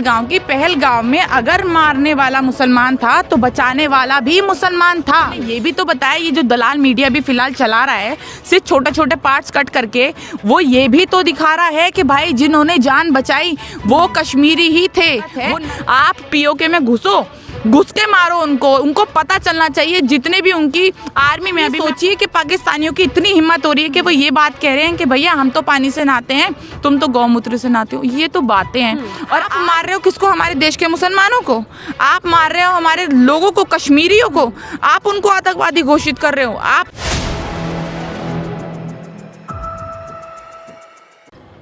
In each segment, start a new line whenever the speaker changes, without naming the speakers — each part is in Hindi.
गांव की पहलगाम में अगर मारने वाला मुसलमान था तो बचाने वाला भी मुसलमान था। ये भी तो बताया, ये जो दलाल मीडिया भी फिलहाल चला रहा है सिर्फ छोटे छोटे पार्ट्स कट करके, वो ये भी तो दिखा रहा है कि भाई जिन्होंने जान बचाई वो कश्मीरी ही थे। आप पीओके में घुस के मारो उनको पता चलना चाहिए। जितने भी उनकी आर्मी में, अभी सोचिए कि पाकिस्तानियों की इतनी हिम्मत हो रही है कि वो ये बात कह रहे हैं कि भैया हम तो पानी से नहाते हैं, तुम तो गौमूत्र से नहाते हो। ये तो बातें हैं। और आप मार रहे हो किसको? हमारे देश के मुसलमानों को। आप मार रहे हो हमारे लोगों को, कश्मीरियों को। आप उनको आतंकवादी घोषित कर रहे हो। आप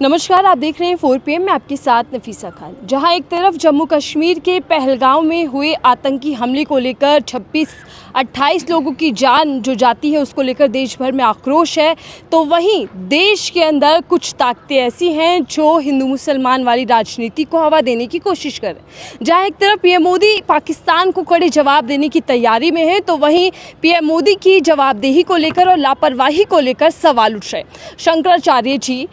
नमस्कार, आप देख रहे हैं 4 PM में आपके साथ नफीसा खान। जहां एक तरफ जम्मू कश्मीर के पहलगाम में हुए आतंकी हमले को लेकर 28 लोगों की जान जो जाती है उसको लेकर देश भर में आक्रोश है, तो वहीं देश के अंदर कुछ ताकतें ऐसी हैं जो हिंदू मुसलमान वाली राजनीति को हवा देने की कोशिश कर रहे हैं। जहां एक तरफ पीएम मोदी पाकिस्तान को कड़े जवाब देने की तैयारी में है, तो वहीं पीएम मोदी की जवाबदेही को लेकर और लापरवाही को लेकर सवाल उठ रहे हैं। शंकराचार्य जी,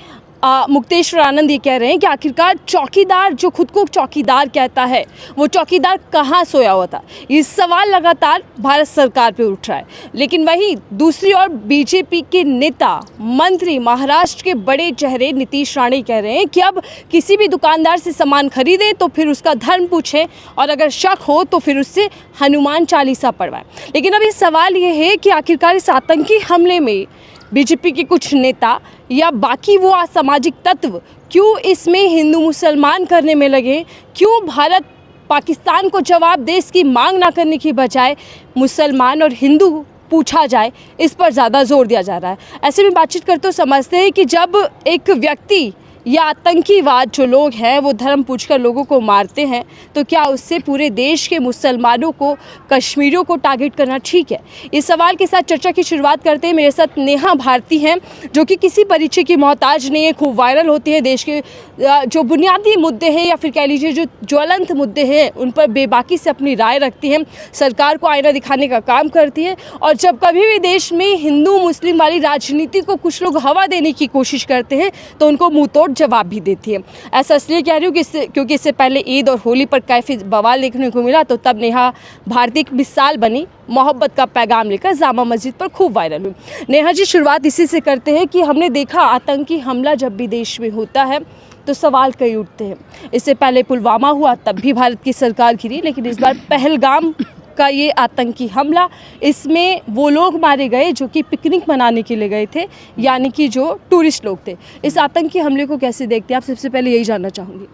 मुक्तेश्वर आनंद ये कह रहे हैं कि आखिरकार चौकीदार जो खुद को चौकीदार कहता है, वो चौकीदार कहाँ सोया हुआ था? ये सवाल लगातार भारत सरकार पे उठ रहा है। लेकिन वहीं दूसरी ओर बीजेपी के नेता मंत्री, महाराष्ट्र के बड़े चेहरे नीतीश राणे कह रहे हैं कि अब किसी भी दुकानदार से सामान खरीदें तो फिर उसका धर्म पूछें, और अगर शक हो तो फिर उससे हनुमान चालीसा पढ़वाएं। लेकिन अब ये सवाल ये है कि आखिरकार इस आतंकी हमले में बीजेपी के कुछ नेता या बाकी वो असामाजिक तत्व क्यों इसमें हिंदू मुसलमान करने में लगे? क्यों भारत पाकिस्तान को जवाब दे इसकी मांग ना करने की बजाय मुसलमान और हिंदू पूछा जाए, इस पर ज़्यादा जोर दिया जा रहा है? ऐसे में बातचीत करते हुए समझते हैं कि जब एक व्यक्ति या आतंकीवाद जो लोग हैं वो धर्म पूछकर लोगों को मारते हैं, तो क्या उससे पूरे देश के मुसलमानों को, कश्मीरियों को टारगेट करना ठीक है? इस सवाल के साथ चर्चा की शुरुआत करते हैं। मेरे साथ नेहा भारती हैं, जो कि किसी परिचय की मोहताज नहीं है, खूब वायरल होती है। देश के जो बुनियादी मुद्दे हैं या फिर कह लीजिए जो ज्वलंत मुद्दे हैं उन पर बेबाकी से अपनी राय रखती हैं, सरकार को आईना दिखाने का काम करती हैं। और जब कभी भी देश में हिंदू मुस्लिम वाली राजनीति को कुछ लोग हवा देने की कोशिश करते हैं तो उनको मुँह तोड़ जवाब भी देती है। ऐसा इसलिए कह रही हूँ क्योंकि इससे पहले ईद और होली पर काफ़ी बवाल देखने को मिला, तो तब नेहा भारती एक मिसाल बनी, मोहब्बत का पैगाम लेकर जामा मस्जिद पर खूब वायरल हुई। नेहा जी, शुरुआत इसी से करते हैं कि हमने देखा आतंकी हमला जब भी देश में होता है तो सवाल कई उठते हैं। इससे पहले पुलवामा हुआ, तब भी भारत की सरकार घिरी, लेकिन इस बार पहलगाम का ये आतंकी हमला, इसमें वो लोग मारे गए जो कि पिकनिक मनाने के लिए गए थे, यानी कि जो टूरिस्ट लोग थे। इस आतंकी हमले को कैसे देखते हैं आप? सबसे पहले यही जानना चाहूँगी।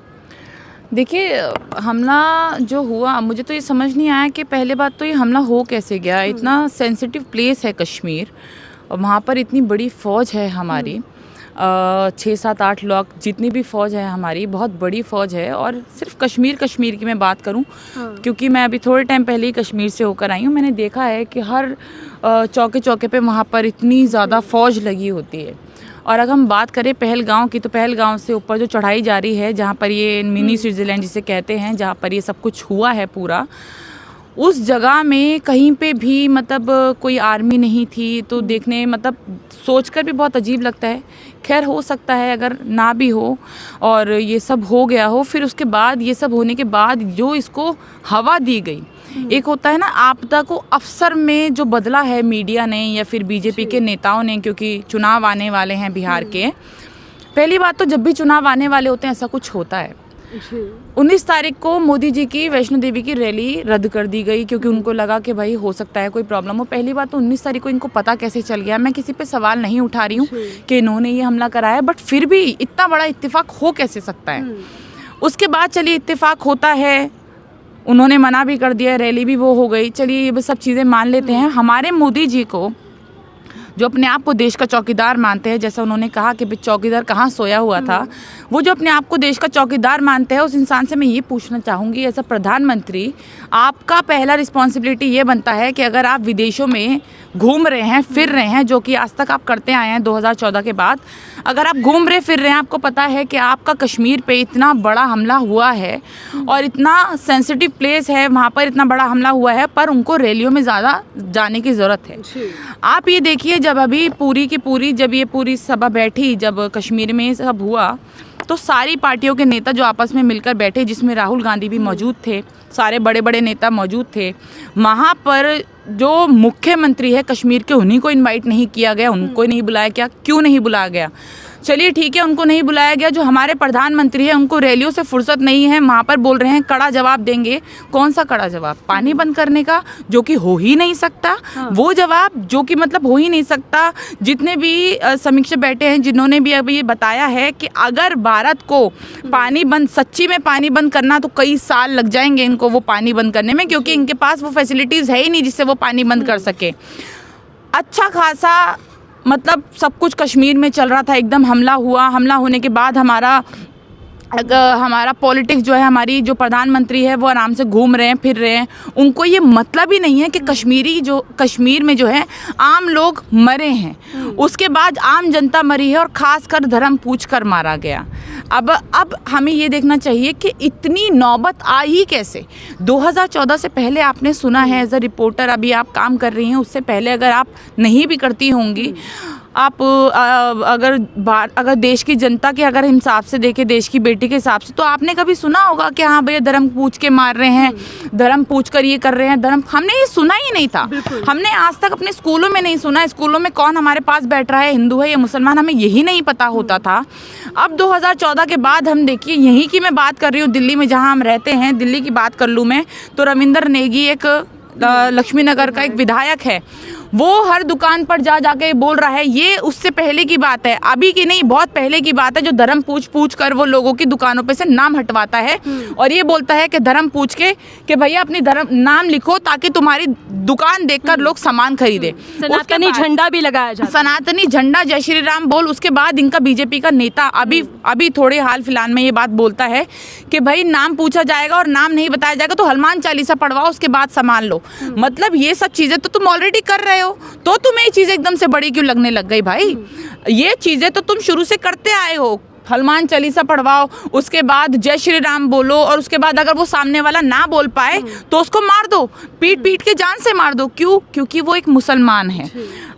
देखिए, हमला जो हुआ, मुझे तो ये समझ नहीं आया कि पहले बात तो ये हमला हो कैसे गया। इतना सेंसिटिव प्लेस है कश्मीर, और वहाँ पर इतनी बड़ी फ़ौज है हमारी, 6-7-8 लाख जितनी भी फ़ौज है हमारी, बहुत बड़ी फ़ौज है। और सिर्फ कश्मीर की मैं बात करूं, क्योंकि मैं अभी थोड़े टाइम पहले ही कश्मीर से होकर आई हूं, मैंने देखा है कि हर चौके चौके पे वहाँ पर इतनी ज़्यादा फ़ौज लगी होती है। और अगर हम बात करें पहलगांव की, तो पहलगांव से ऊपर जो चढ़ाई जारी है, जहाँ पर ये मिनी स्विट्ज़रलैंड जिसे कहते हैं, जहाँ पर ये सब कुछ हुआ है पूरा, उस जगह में कहीं पे भी मतलब कोई आर्मी नहीं थी। तो देखने मतलब सोचकर भी बहुत अजीब लगता है। खैर, हो सकता है अगर ना भी हो और ये सब हो गया हो, फिर उसके बाद ये सब होने के बाद जो इसको हवा दी गई, एक होता है ना आपदा को अवसर में जो बदला है मीडिया ने या फिर बीजेपी के नेताओं ने, क्योंकि चुनाव आने वाले हैं बिहार के। पहली बात तो जब भी चुनाव आने वाले होते हैं ऐसा कुछ होता है। 19 तारीख को मोदी जी की वैष्णो देवी की रैली रद्द कर दी गई, क्योंकि उनको लगा कि भाई हो सकता है कोई प्रॉब्लम हो। पहली बात तो 19 तारीख को इनको पता कैसे चल गया? मैं किसी पे सवाल नहीं उठा रही हूँ कि इन्होंने ये हमला कराया, बट फिर भी इतना बड़ा इत्तेफाक हो कैसे सकता है? उसके बाद चलिए इत्तेफाक होता है, उन्होंने मना भी कर दिया, रैली भी वो हो गई, चलिए ये सब चीज़ें मान लेते हैं। हमारे मोदी जी को, जो अपने आप को देश का चौकीदार मानते हैं, जैसा उन्होंने कहा कि चौकीदार कहाँ सोया हुआ था, वो जो अपने आप को देश का चौकीदार मानते हैं, उस इंसान से मैं ये पूछना चाहूँगी, एज अ प्रधानमंत्री आपका पहला रिस्पॉन्सिबिलिटी ये बनता है कि अगर आप विदेशों में घूम रहे हैं, फिर रहे हैं, जो कि आज तक आप करते आए हैं 2014 के बाद, अगर आप घूम रहे फिर रहे हैं, आपको पता है कि आपका कश्मीर पे इतना बड़ा हमला हुआ है और इतना सेंसिटिव प्लेस है, वहाँ पर इतना बड़ा हमला हुआ है, पर उनको रैलियों में ज़्यादा जाने की ज़रूरत है। आप ये देखिए, जब अभी पूरी की पूरी जब ये पूरी सभा बैठी, जब कश्मीर में सब हुआ, तो सारी पार्टियों के नेता जो आपस में मिलकर बैठे, जिसमें राहुल गांधी भी मौजूद थे, सारे बड़े बड़े नेता मौजूद थे, वहाँ पर जो मुख्यमंत्री है कश्मीर के, उन्हीं को इनवाइट नहीं किया गया, उनको नहीं बुलाया गया। क्यों नहीं बुलाया गया? चलिए ठीक है, उनको नहीं बुलाया गया। जो हमारे प्रधानमंत्री हैं उनको रैलियों से फुर्सत नहीं है, वहाँ पर बोल रहे हैं कड़ा जवाब देंगे। कौन सा कड़ा जवाब? पानी बंद करने का, जो कि हो ही नहीं सकता। वो जवाब जो कि मतलब हो ही नहीं सकता। जितने भी समीक्षक बैठे हैं, जिन्होंने भी अभी ये बताया है कि अगर भारत को पानी बंद, सच्ची में पानी बंद करना, तो कई साल लग जाएंगे इनको वो पानी बंद करने में, क्योंकि इनके पास वो फैसिलिटीज़ है ही नहीं जिससे वो पानी बंद कर सके। अच्छा खासा मतलब सब कुछ कश्मीर में चल रहा था, एकदम हमला हुआ। हमला होने के बाद हमारा पॉलिटिक्स जो है, हमारी जो प्रधानमंत्री है वो आराम से घूम रहे हैं, फिर रहे हैं। उनको ये मतलब ही नहीं है कि कश्मीर में जो है आम लोग मरे हैं, उसके बाद आम जनता मरी है, और ख़ासकर धर्म पूछ कर मारा गया। अब हमें ये देखना चाहिए कि इतनी नौबत आई कैसे। 2014 से पहले आपने सुना है, एज अ रिपोर्टर अभी आप काम कर रही हैं, उससे पहले अगर आप नहीं भी करती होंगी, आप अगर देश की जनता के अगर हिसाब से देखें, देश की बेटी के हिसाब से, तो आपने कभी सुना होगा कि हाँ भैया धर्म पूछ के मार रहे हैं, धर्म पूछ कर ये कर रहे हैं, धर्म, हमने ये सुना ही नहीं था। हमने आज तक अपने स्कूलों में नहीं सुना। स्कूलों में कौन हमारे पास बैठ रहा है, हिंदू है या मुसलमान, हमें यही नहीं पता होता था। अब 2014 के बाद हम देखिए, यहीं की मैं बात कर रही हूँ, दिल्ली में जहाँ हम रहते हैं, दिल्ली की बात कर लूँ मैं, तो रविंदर नेगी एक लक्ष्मी नगर का एक विधायक है, वो हर दुकान पर जाके बोल रहा है। ये उससे पहले की बात है, अभी की नहीं, बहुत पहले की बात है, जो धर्म पूछ कर वो लोगों की दुकानों पे से नाम हटवाता है और ये बोलता है कि धर्म पूछ के कि भैया अपनी धर्म नाम लिखो ताकि तुम्हारी दुकान देखकर लोग सामान खरीदे।
सनातनी झंडा भी लगाया जाता है,
सनातनी झंडा, जय श्री राम बोल। उसके बाद इनका बीजेपी का नेता अभी थोड़े हाल फिलहाल में ये बात बोलता है कि भाई नाम पूछा जाएगा और नाम नहीं बताया जाएगा तो हनुमान चालीसा पढ़वाओ, उसके बाद सामान लो। मतलब ये सब चीजें तो तुम ऑलरेडी कर रहे हो, तो तुम्हें ये चीजें एकदम से बड़ी क्यों लगने लग गई भाई? ये चीजें तो तुम शुरू से करते आए हो। हनुमान चालीसा पढ़वाओ, उसके बाद जय श्री राम बोलो, और उसके बाद अगर वो सामने वाला ना बोल पाए तो उसको मार दो, पीट के जान से मार दो। क्यों? क्योंकि वो एक मुसलमान है।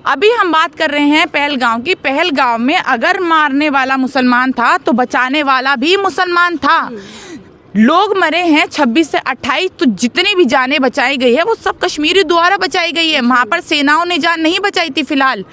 अभी हम बात कर रहे हैं पहलगांव की। पहलगांव में अगर मारने वाला मुसलमान था तो बचाने वाला भी मुसलमान था। लोग मरे हैं 26 से 28, तो जितनी भी जानें बचाई गई है वो सब कश्मीरी द्वारा बचाई गई है। वहाँ पर सेनाओं ने जान नहीं बचाई थी। फिलहाल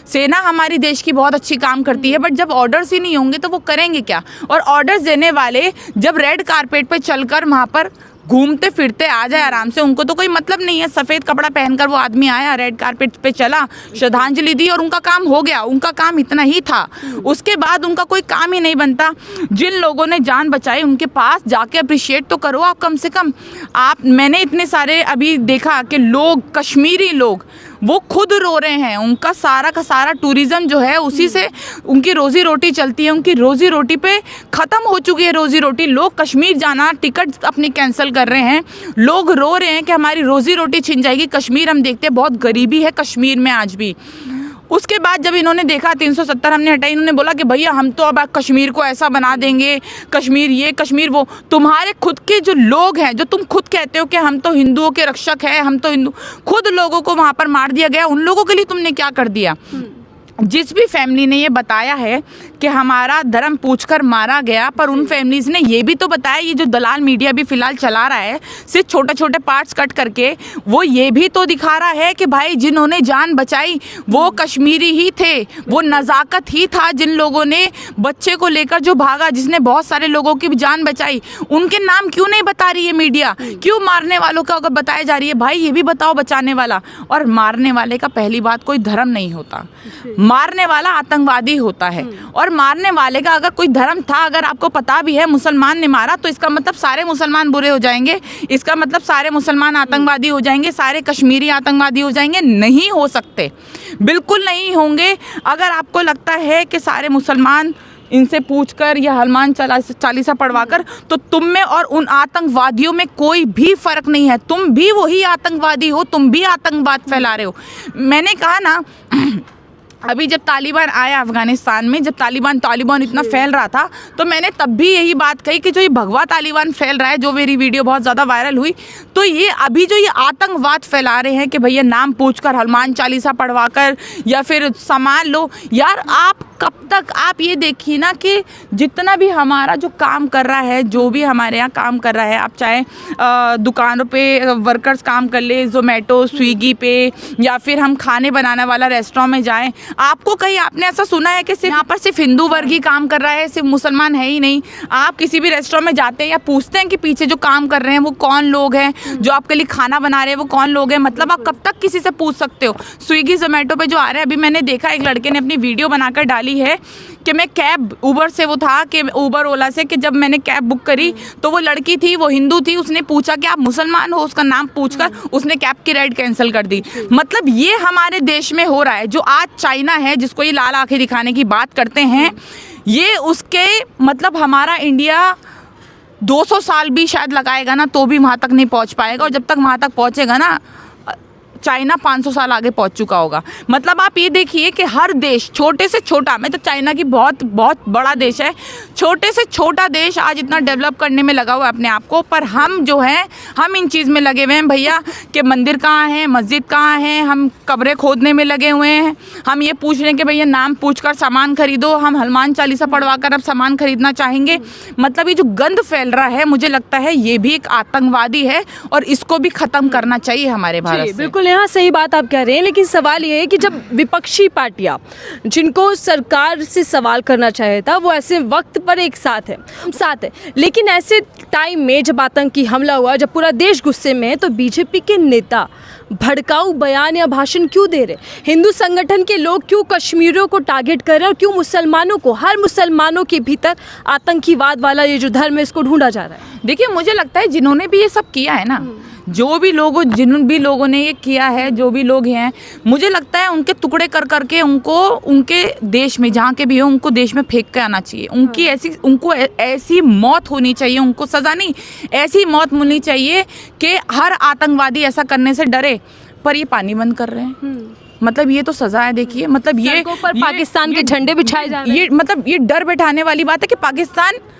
सेना हमारी देश की बहुत अच्छी काम करती है, बट जब ऑर्डर्स ही नहीं होंगे तो वो करेंगे क्या? और ऑर्डर्स देने वाले जब रेड कारपेट पे चलकर वहाँ पर घूमते फिरते आ जाए आराम से, उनको तो कोई मतलब नहीं है। सफ़ेद कपड़ा पहनकर वो आदमी आया, रेड कारपेट पे चला, श्रद्धांजलि दी और उनका काम हो गया। उनका काम इतना ही था, उसके बाद उनका कोई काम ही नहीं बनता। जिन लोगों ने जान बचाई उनके पास जाके अप्रिशिएट तो करो आप, कम से कम। मैंने इतने सारे अभी देखा कि लोग, कश्मीरी लोग, वो खुद रो रहे हैं। उनका सारा का सारा टूरिज़्म जो है उसी से उनकी रोज़ी रोटी चलती है। उनकी रोज़ी रोटी पे ख़त्म हो चुकी है रोज़ी रोटी। लोग कश्मीर जाना टिकट अपनी कैंसिल कर रहे हैं। लोग रो रहे हैं कि हमारी रोज़ी रोटी छिन जाएगी। कश्मीर हम देखते हैं बहुत गरीबी है कश्मीर में आज भी। उसके बाद जब इन्होंने देखा 370 हमने हटाई, इन्होंने बोला कि भैया हम तो अब कश्मीर को ऐसा बना देंगे, कश्मीर ये कश्मीर वो। तुम्हारे खुद के जो लोग हैं, जो तुम खुद कहते हो कि हम तो हिंदुओं के रक्षक हैं, हम तो हिंदू, खुद लोगों को वहाँ पर मार दिया गया। उन लोगों के लिए तुमने क्या कर दिया? जिस भी फैमिली ने ये बताया है कि हमारा धर्म पूछकर मारा गया, पर उन फैमिलीज़ ने ये भी तो बताया, ये जो दलाल मीडिया भी फिलहाल चला रहा है सिर्फ छोटे छोटे पार्ट्स कट करके, वो ये भी तो दिखा रहा है कि भाई जिन्होंने जान बचाई वो कश्मीरी ही थे, वो नज़ाकत ही था। जिन लोगों ने बच्चे को लेकर जो भागा, जिसने बहुत सारे लोगों की जान बचाई, उनके नाम क्यों नहीं बता रही है मीडिया? क्यों मारने वालों का अगर बताया जा रही है? भाई ये भी बताओ बचाने वाला। और मारने वाले का पहली बात कोई धर्म नहीं होता, मारने वाला आतंकवादी होता है। और मारने वाले का अगर कोई धर्म था, अगर आपको पता भी है मुसलमान ने मारा, तो इसका मतलब सारे मुसलमान बुरे हो जाएंगे, इसका मतलब सारे मुसलमान आतंकवादी हो जाएंगे, सारे कश्मीरी आतंकवादी हो जाएंगे? नहीं हो सकते, बिल्कुल नहीं होंगे। अगर आपको लगता है कि सारे मुसलमान इनसे पूछकर या हनुमान चालीसा पढ़वाकर, तो तुम में और उन आतंकवादियों में कोई भी फर्क नहीं है। तुम भी वही आतंकवादी हो, तुम भी आतंकवाद फैला रहे हो। मैंने कहा ना, अभी जब तालिबान आया अफगानिस्तान में, जब तालिबान इतना फैल रहा था, तो मैंने तब भी यही बात कही कि जो ये भगवा तालिबान फैल रहा है, जो मेरी वीडियो बहुत ज़्यादा वायरल हुई, तो ये अभी जो ये आतंकवाद फैला रहे हैं कि भैया नाम पूछकर हनुमान चालीसा पढ़वाकर या फिर सामान लो, यार आप कब तक? आप ये देखिए ना कि जितना भी हमारा जो काम कर रहा है, जो भी हमारे यहाँ काम कर रहा है, आप चाहे दुकानों पे वर्कर्स काम कर ले, जोमेटो स्विगी पे, या फिर हम खाने बनाने वाला रेस्टोरेंट में जाएं, आपको कहीं आपने ऐसा सुना है कि सिर्फ यहाँ पर सिर्फ हिंदू वर्ग ही काम कर रहा है, सिर्फ मुसलमान है ही नहीं? आप किसी भी रेस्टोरेंट में जाते हैं या पूछते हैं कि पीछे जो काम कर रहे हैं वो कौन लोग हैं, जो आपके लिए खाना बना रहे हैं वो कौन लोग हैं? मतलब आप कब तक किसी से पूछ सकते हो? स्विगी जोमेटो पे जो आ रहे हैं, अभी मैंने देखा एक लड़के ने अपनी वीडियो बनाकर डाली है कि मैं कैब उबर से, वो था कि उबर ओला से, कि जब मैंने कैब बुक करी तो वो लड़की थी, वो हिंदू थी, उसने पूछा कि आप मुसलमान हो, उसका नाम पूछकर उसने कैब की राइड कैंसिल कर दी। मतलब ये हमारे देश में हो रहा है। जो आज चाइना है, जिसको ये लाल आंखें दिखाने की बात करते हैं, ये उसके मतलब हमारा इंडिया 200 साल भी शायद लगाएगा ना तो भी वहाँ तक नहीं पहुँच पाएगा, और जब तक वहाँ तक पहुँचेगा ना, चाइना 500 साल आगे पहुंच चुका होगा। मतलब आप ये देखिए कि हर देश, छोटे से छोटा, मैं तो चाइना की बहुत बड़ा देश है, छोटे से छोटा देश आज इतना डेवलप करने में लगा हुआ है अपने आप को, पर हम जो है हम इन चीज़ में लगे हुए हैं भैया कि मंदिर कहाँ है, मस्जिद कहाँ है, हम कब्रें खोदने में लगे हुए हैं, हम ये पूछ रहे हैं कि भैया नाम पूछकर सामान खरीदो, हम हनुमान चालीसा पढ़वाकर अब सामान खरीदना चाहेंगे। मतलब ये जो गंद फैल रहा है, मुझे लगता है ये भी एक आतंकवादी है और इसको भी ख़त्म करना चाहिए हमारे भारत से।
बिल्कुल, यहाँ सही बात आप कह रहे हैं, लेकिन सवाल ये है कि जब विपक्षी पार्टियां जिनको सरकार से सवाल करना चाहिए था, वो ऐसे वक्त पर एक साथ है, लेकिन ऐसे टाइम में जब आतंकी हमला हुआ, जब पूरा देश गुस्से में है, तो बीजेपी के नेता भड़काऊ बयान या भाषण क्यों दे रहे? हिंदू संगठन के लोग क्यों कश्मीरियों को टारगेट कर रहे हैं, और क्यों मुसलमानों को, हर मुसलमानों के भीतर आतंकीवाद वाला ये जो धर्म है इसको ढूंढा जा रहा है?
देखिए, मुझे लगता है जिन्होंने भी ये सब किया है ना, जो भी लोगों, जिन भी लोगों ने ये किया है, जो भी लोग हैं, मुझे लगता है उनके टुकड़े कर करके उनको उनके देश में, जहाँ के भी हो, उनको देश में फेंक के आना चाहिए। उनको ऐसी मौत होनी चाहिए, उनको सज़ा नहीं, ऐसी मौत मिलनी चाहिए कि हर आतंकवादी ऐसा करने से डरे। पर ये पानी बंद कर रहे हैं, मतलब ये तो सजा है। देखिए, मतलब ये
पाकिस्तान के झंडे बिछाए जा रहे हैं,
ये मतलब ये डर बैठाने वाली बात है कि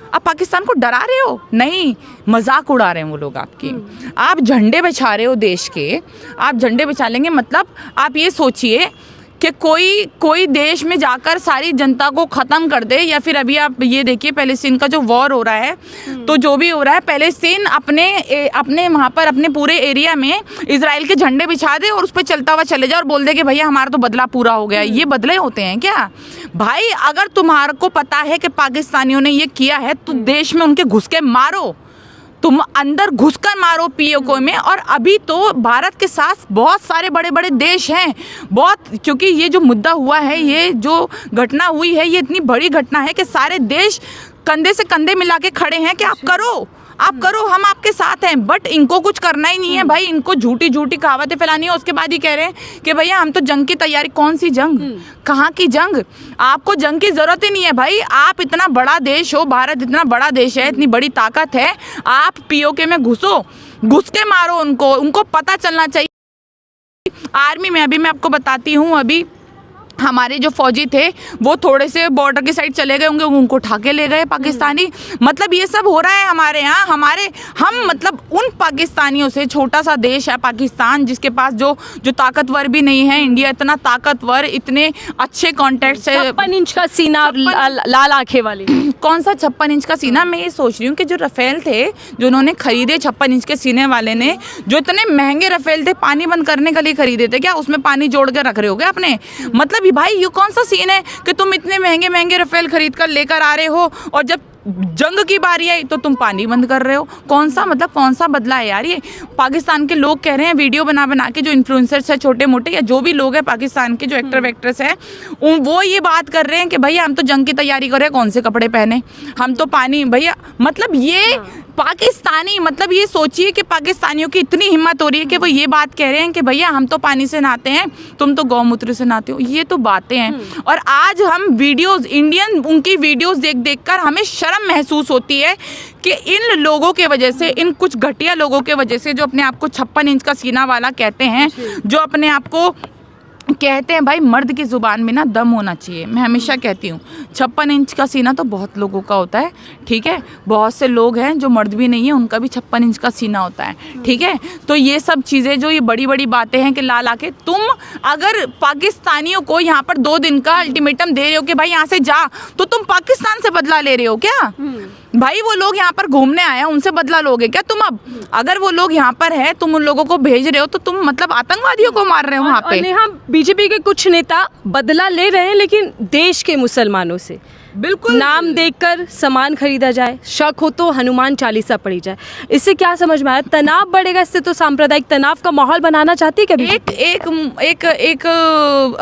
आप पाकिस्तान को डरा रहे हो? नहीं, मजाक उड़ा रहे हैं वो लोग आपकी। आप झंडे बिछा रहे हो देश के, आप झंडे बिछा लेंगे, मतलब आप ये सोचिए कि कोई देश में जाकर सारी जनता को ख़त्म कर दे, या फिर अभी आप ये देखिए पैलेस्टीन का जो वॉर हो रहा है, तो जो भी हो रहा है, पैलेस्टीन अपने वहाँ पर अपने पूरे एरिया में इजराइल के झंडे बिछा दे और उस पर चलता हुआ चले जाए और बोल दे कि भैया हमारा तो बदला पूरा हो गया। ये बदले होते हैं क्या भाई? अगर तुम्हारे को पता है कि पाकिस्तानियों ने ये किया है तो देश में उनके घुस के मारो, तुम अंदर घुसकर मारो पीओके में। और अभी तो भारत के साथ बहुत सारे बड़े बड़े देश हैं, बहुत, क्योंकि ये जो मुद्दा हुआ है, ये जो घटना हुई है, ये इतनी बड़ी घटना है कि सारे देश कंधे से कंधे मिला के खड़े हैं कि आप करो, हम आपके साथ हैं। बट इनको कुछ करना ही नहीं है भाई, इनको झूठी कहावतें फैलानी है। उसके बाद ही कह रहे हैं कि भैया हम तो जंग की तैयारी। कौन सी जंग? कहाँ की जंग? आपको जंग की जरूरत ही नहीं है भाई। आप इतना बड़ा देश हो, भारत इतना बड़ा देश है, इतनी बड़ी ताकत है, आप पीओके में घुस के मारो उनको पता चलना चाहिए। आर्मी में अभी मैं आपको बताती हूँ, अभी हमारे जो फौजी थे वो थोड़े से बॉर्डर की साइड चले गए होंगे, उनको उठा के ले गए पाकिस्तानी। मतलब ये सब हो रहा है हमारे यहाँ। हम मतलब उन पाकिस्तानियों से, छोटा सा देश है पाकिस्तान, जिसके पास जो ताकतवर भी नहीं है। इंडिया इतना ताकतवर, इतने अच्छे कॉन्टैक्ट है,
56 इंच का सीना और लाल आंखें वाली।
कौन सा 56 इंच का सीना? मैं ये सोच रही हूँ कि जो रफेल थे, जो उन्होंने खरीदे 56 इंच के सीने वाले ने, जो इतने महंगे रफेल थे, पानी बंद करने के लिए खरीदे थे क्या? उसमें पानी जोड़ के रख रहे हो क्या आपने? मतलब भाई ये कौन सा सीन है कि तुम इतने महंगे रफेल खरीद कर लेकर आ रहे हो, और जब जंग की बारी आई तो तुम पानी बंद कर रहे हो? कौन सा बदला है यार ये? पाकिस्तान के लोग कह रहे हैं, वीडियो बना के, जो इन्फ्लुएंसर्स है छोटे मोटे, या जो भी लोग हैं पाकिस्तान के, जो एक्टर वेक्टर्स हैं, वो ये बात कर रहे हैं कि भैया हम तो जंग की तैयारी कर रहे हैं, कौन से कपड़े पहने, हम तो पानी। भैया मतलब ये पाकिस्तानी, मतलब ये सोचिए कि पाकिस्तानियों की इतनी हिम्मत हो रही है कि वो ये बात कह रहे हैं कि भैया हम तो पानी से नहाते हैं, तुम तो गौमूत्र से नहाते हो। ये तो बातें हैं। और आज हम वीडियोस, इंडियन उनकी वीडियोस देख कर हमें शर्म महसूस होती है कि इन लोगों के वजह से, इन कुछ घटिया लोगों के वजह से, जो अपने आप को 56 इंच का सीना वाला कहते हैं, जो अपने आप को कहते हैं भाई मर्द की ज़ुबान में ना दम होना चाहिए। मैं हमेशा कहती हूँ 56 इंच का सीना तो बहुत लोगों का होता है, ठीक है। बहुत से लोग हैं जो मर्द भी नहीं है, उनका भी 56 इंच का सीना होता है, ठीक है। तो ये सब चीज़ें जो ये बड़ी बड़ी बातें हैं कि ला ला के तुम अगर पाकिस्तानियों को यहाँ पर 2 दिन का अल्टीमेटम दे रहे हो कि भाई यहाँ से जा, तो तुम पाकिस्तान से बदला ले रहे हो क्या? भाई वो लोग यहाँ पर घूमने आए हैं, उनसे बदला लोगे क्या तुम? अब अगर वो लोग यहाँ पर है, तुम उन लोगों को भेज रहे हो तो तुम मतलब आतंकवादियों को मार रहे हो वहाँ पे।
हम बीजेपी के कुछ नेता बदला ले रहे हैं, लेकिन देश के मुसलमानों से
बिल्कुल
नाम देखकर सामान खरीदा जाए, शक हो तो हनुमान चालीसा पढ़ी जाए। इससे क्या समझ में आया? तनाव बढ़ेगा, इससे तो सांप्रदायिक तनाव का माहौल बनाना चाहती है कभी?
एक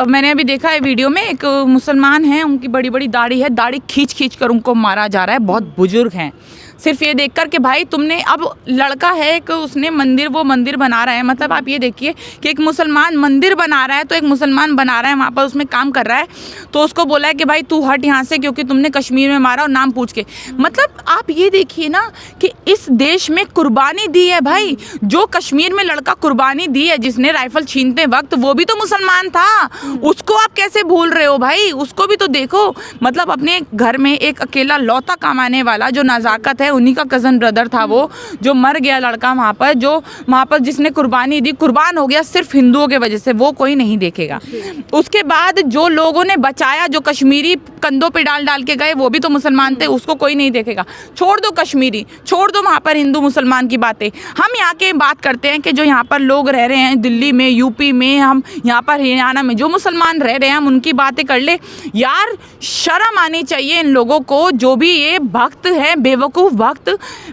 मैंने अभी देखा है वीडियो में, एक मुसलमान है, उनकी बड़ी बड़ी दाढ़ी है, दाढ़ी खींच कर उनको मारा जा रहा है। बहुत बुजुर्ग हैं। सिर्फ ये देखकर कि भाई तुमने, अब लड़का है एक, उसने वो मंदिर बना रहा है, मतलब आप ये देखिए कि एक मुसलमान मंदिर बना रहा है, तो एक मुसलमान बना रहा है वहाँ पर, उसमें काम कर रहा है, तो उसको बोला है कि भाई तू हट यहाँ से क्योंकि तुमने कश्मीर में मारा, और नाम पूछ के। मतलब आप ये देखिए ना कि इस देश में कुर्बानी दी है भाई। जो कश्मीर में लड़का कुर्बानी दी है, जिसने राइफल छीनते वक्त, वो भी तो मुसलमान था। उसको आप कैसे भूल रहे हो भाई? उसको भी तो देखो। मतलब अपने घर में एक अकेला लौता कमाने वाला जो नज़ाकत है, उन्हीं का कज़न ब्रदर था वो, जो मर गया लड़का वहाँ पर, जो वहाँ पर जिसने कुर्बानी दी, कुर्बान हो गया सिर्फ हिंदुओं के वजह से, वो कोई नहीं देखेगा। उसके बाद जो लोगों ने बचाया, जो कश्मीरी कंधों पे डाल डाल के गए, वो भी तो मुसलमान थे, उसको कोई नहीं देखेगा। छोड़ दो कश्मीरी, छोड़ दो वहाँ पर हिंदू मुसलमान की बातें। हम यहाँ के बात करते हैं कि जो यहाँ पर लोग रह रहे हैं, दिल्ली में, यूपी में, हम यहाँ पर हरियाणा में जो मुसलमान रह रहे हैं, हम उनकी बातें कर ले। यार शर्म आनी चाहिए इन लोगों को, जो भी ये भक्त है, बेवकूफ़ भक्त।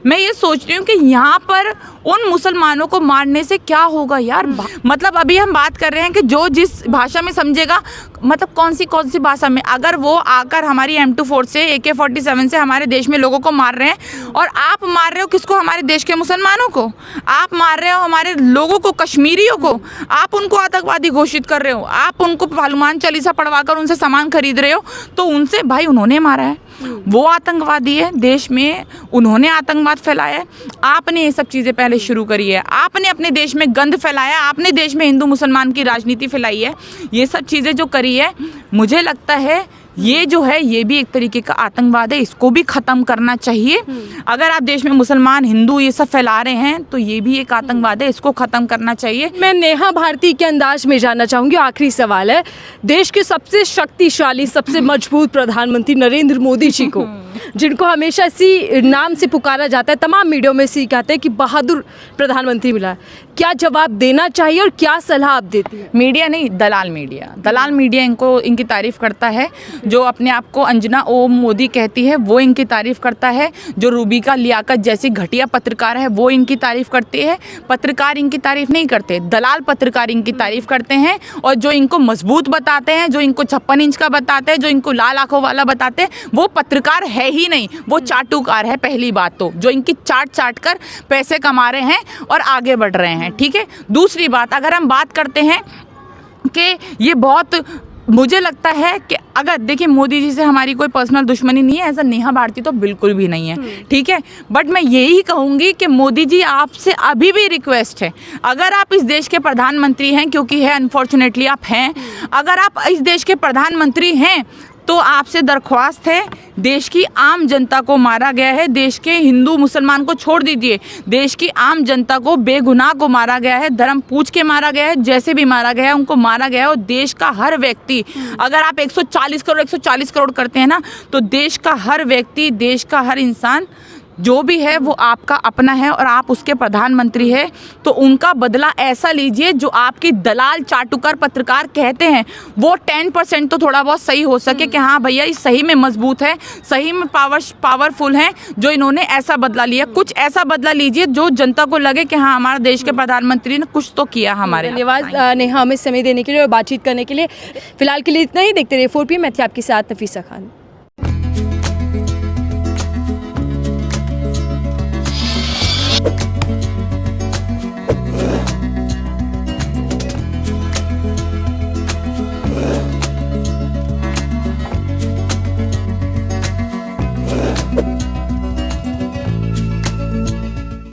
मैं ये सोच रही हूँ कि यहाँ पर उन मुसलमानों को मारने से क्या होगा यार? मतलब अभी हम बात कर रहे हैं कि जो जिस भाषा में समझेगा, मतलब कौन सी भाषा में, अगर वो आकर हमारी M24 से, AK-47 से हमारे देश में लोगों को मार रहे हैं, और आप मार रहे हो किसको? हमारे देश के मुसलमानों को। आप मार रहे हो हमारे लोगों को, कश्मीरियों को। आप उनको आतंकवादी घोषित कर रहे हो, आप उनको हनुमान चालीसा पढ़वा कर उनसे सामान खरीद रहे हो। तो उनसे भाई उन्होंने मारा है, वो आतंकवादी है, देश में उन्होंने आतंकवाद फैलाया है। आपने ये सब चीज़ें पहले शुरू करी है, आपने अपने देश में गंद फैलाया, आपने देश में हिंदू मुसलमान की राजनीति फैलाई है। ये सब चीज़ें जो करी है, मुझे लगता है ये जो है ये भी एक तरीके का आतंकवाद है, इसको भी ख़त्म करना चाहिए। अगर आप देश में मुसलमान, हिंदू ये सब फैला रहे हैं, तो ये भी एक आतंकवाद है, इसको ख़त्म करना चाहिए।
मैं नेहा भारती के अंदाज में जानना चाहूँगी, आखिरी सवाल है, देश के सबसे शक्तिशाली, सबसे मजबूत प्रधानमंत्री नरेंद्र मोदी जी को, जिनको हमेशा इसी नाम से पुकारा जाता है, तमाम मीडिया में इसी कहते हैं कि बहादुर प्रधानमंत्री मिला, क्या जवाब देना चाहिए और क्या सलाह आप देती हैं?
मीडिया नहीं, दलाल मीडिया इनको, इनकी तारीफ़ करता है। जो अपने आप को अंजना ओम मोदी कहती है, वो इनकी तारीफ़ करता है। जो रूबिका लियाकत जैसी घटिया पत्रकार है, वो इनकी तारीफ़ करती है। पत्रकार इनकी तारीफ़ नहीं करते, दलाल पत्रकार इनकी तारीफ़ करते हैं। और जो इनको मजबूत बताते हैं, जो इनको 56 इंच का बताते हैं, जो इनको लाल आंखों वाला बताते हैं, वो पत्रकार है ही नहीं, वो चाटुकार है। पहली बात तो जो इनकी चाट कर पैसे कमा रहे हैं और आगे बढ़ रहे हैं, ठीक है। दूसरी बात, अगर हम बात करते हैं कि ये बहुत, मुझे लगता है कि अगर देखिए मोदी जी से हमारी कोई पर्सनल दुश्मनी नहीं है, ऐसा नेहा भारती तो बिल्कुल भी नहीं है, ठीक है। बट मैं यही कहूँगी कि मोदी जी आपसे अभी भी रिक्वेस्ट है, अगर आप इस देश के प्रधानमंत्री हैं, क्योंकि है अनफॉर्चुनेटली आप हैं, अगर आप इस देश के प्रधानमंत्री हैं तो आपसे दरख्वास्त है, देश की आम जनता को मारा गया है, देश के हिंदू मुसलमान को छोड़ दीजिए, देश की आम जनता को, बेगुनाह को मारा गया है, धर्म पूछ के मारा गया है, जैसे भी मारा गया है उनको मारा गया है। और देश का हर व्यक्ति, अगर आप 140 करोड़ करते हैं ना, तो देश का हर व्यक्ति, देश का हर इंसान जो भी है वो आपका अपना है और आप उसके प्रधानमंत्री है। तो उनका बदला ऐसा लीजिए, जो आपकी दलाल चाटुकार पत्रकार कहते हैं वो 10% तो थोड़ा बहुत सही हो सके कि हाँ भैया ये सही में मजबूत है, सही में पावरफुल हैं, जो इन्होंने ऐसा बदला लिया। कुछ ऐसा बदला लीजिए जो जनता को लगे कि हाँ हमारे देश के प्रधानमंत्री ने कुछ तो किया हमारे।
धन्यवाद नेहा, हमें समय देने के लिए और बातचीत करने के लिए। फिलहाल के लिए इतना ही। देखते रहिए 4PM, मैं थी आपके साथ नफीसा खान।